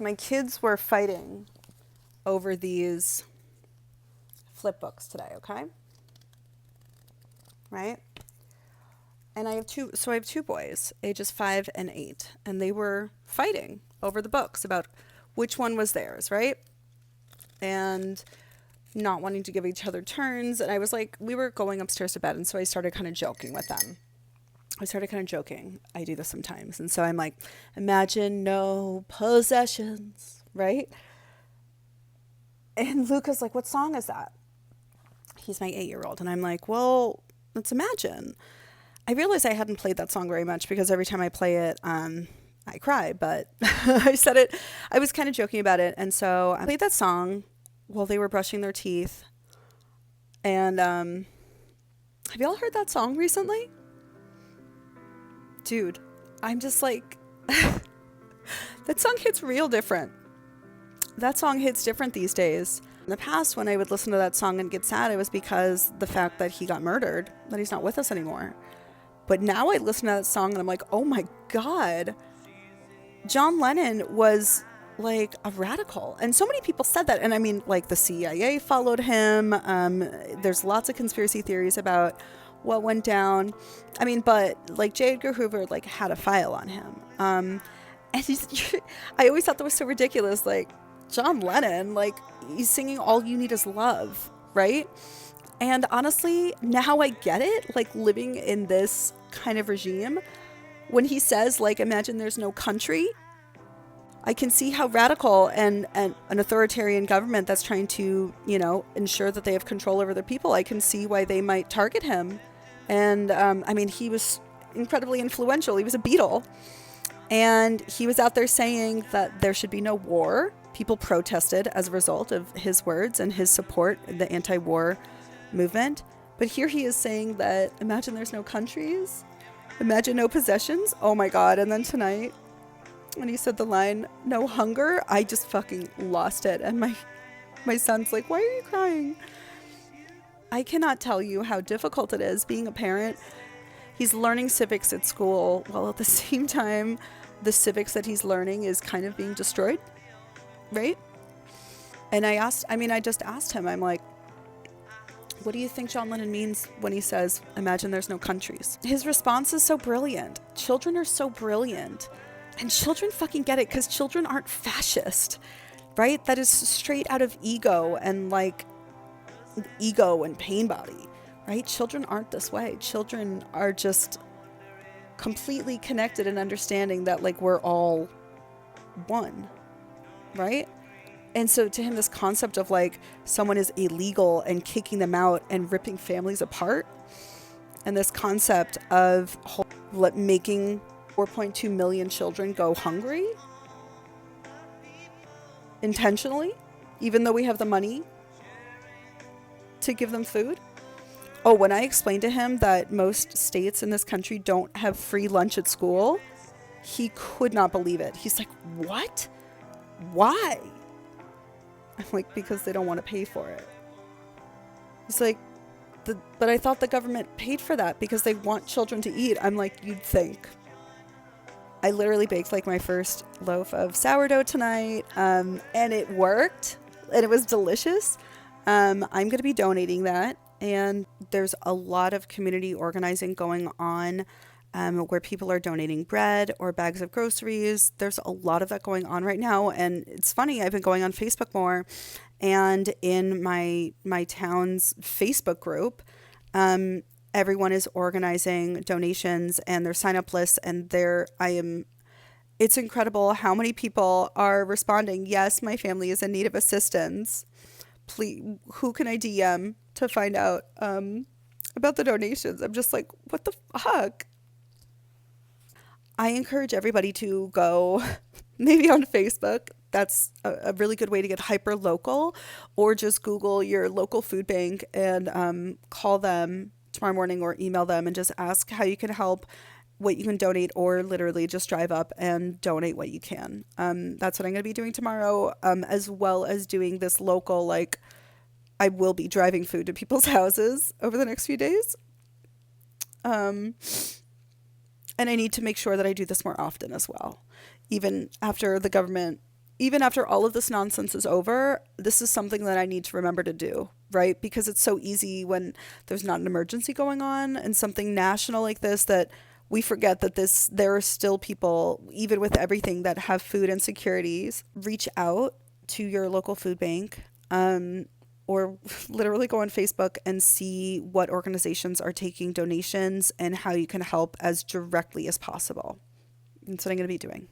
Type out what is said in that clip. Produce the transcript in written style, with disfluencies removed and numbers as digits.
So my kids were fighting over these flip books today, okay? Right? And I have two boys, ages 5 and 8, and they were fighting over the books about which one was theirs, right? And not wanting to give each other turns. And I was like, we were going upstairs to bed, and so I started kind of joking with them. I do this sometimes. And so I'm like, imagine no possessions, right? And Luca's like, what song is that? He's my 8-year-old. And I'm like, well, let's imagine. I realized I hadn't played that song very much because every time I play it, I cry. But I said it, I was kind of joking about it. And so I played that song while they were brushing their teeth. And have y'all heard that song recently? Dude, I'm just like, that song hits real different. That song hits different these days. In the past, when I would listen to that song and get sad, it was because the fact that he got murdered, that he's not with us anymore. But now I listen to that song and I'm like, oh my God, John Lennon was like a radical. And so many people said that. And I mean, like the CIA followed him. There's lots of conspiracy theories about what went down. I mean, but like J. Edgar Hoover like had a file on him. And I always thought that was so ridiculous. Like John Lennon, like he's singing All You Need Is Love, right? And honestly, now I get it, like living in this kind of regime. When he says, like, imagine there's no country, I can see how radical and an authoritarian government that's trying to, ensure that they have control over their people, I can see why they might target him. And I mean, he was incredibly influential. He was a Beatle. And he was out there saying that there should be no war. People protested as a result of his words and his support, the anti-war movement. But here he is saying that imagine there's no countries, imagine no possessions. Oh my God. And then tonight when he said the line no hunger, I just fucking lost it. And my son's like, why are you crying? I cannot tell you how difficult it is being a parent. He's learning civics at school while at the same time the civics that he's learning is kind of being destroyed, right? And I just asked him, I'm like, what do you think John Lennon means when he says, imagine there's no countries? His response is so brilliant. Children are so brilliant. And children fucking get it because children aren't fascist, right? That is straight out of ego and pain body, right? Children aren't this way. Children are just completely connected and understanding that like we're all one, right? And so to him, this concept of like someone is illegal and kicking them out and ripping families apart, and this concept of making 4.2 million children go hungry intentionally, even though we have the money to give them food. Oh, when I explained to him that most states in this country don't have free lunch at school, he could not believe it. He's like, what? Why? I'm like, because they don't want to pay for it. He's like, but I thought the government paid for that because they want children to eat. I'm like, you'd think. I literally baked like my first loaf of sourdough tonight, and it worked, and it was delicious. I'm going to be donating that, and there's a lot of community organizing going on where people are donating bread or bags of groceries. There's a lot of that going on right now. And it's funny, I've been going on Facebook more, and in my town's Facebook group, everyone is organizing donations and their sign up lists. And it's incredible how many people are responding. Yes, my family is in need of assistance. Please, who can I DM to find out about the donations? I'm just like, what the fuck? I encourage everybody to go maybe on Facebook. That's a really good way to get hyper local, or just Google your local food bank and call them tomorrow morning or email them and just ask how you can help, what you can donate, or literally just drive up and donate what you can. That's what I'm going to be doing tomorrow, as well as doing this local, like I will be driving food to people's houses over the next few days. And I need to make sure that I do this more often as well, even after the government, even after all of this nonsense is over, this is something that I need to remember to do, right? Because it's so easy when there's not an emergency going on and something national like this that we forget that there are still people, even with everything, that have food insecurities. Reach out to your local food bank, or literally go on Facebook and see what organizations are taking donations and how you can help as directly as possible. That's what I'm going to be doing.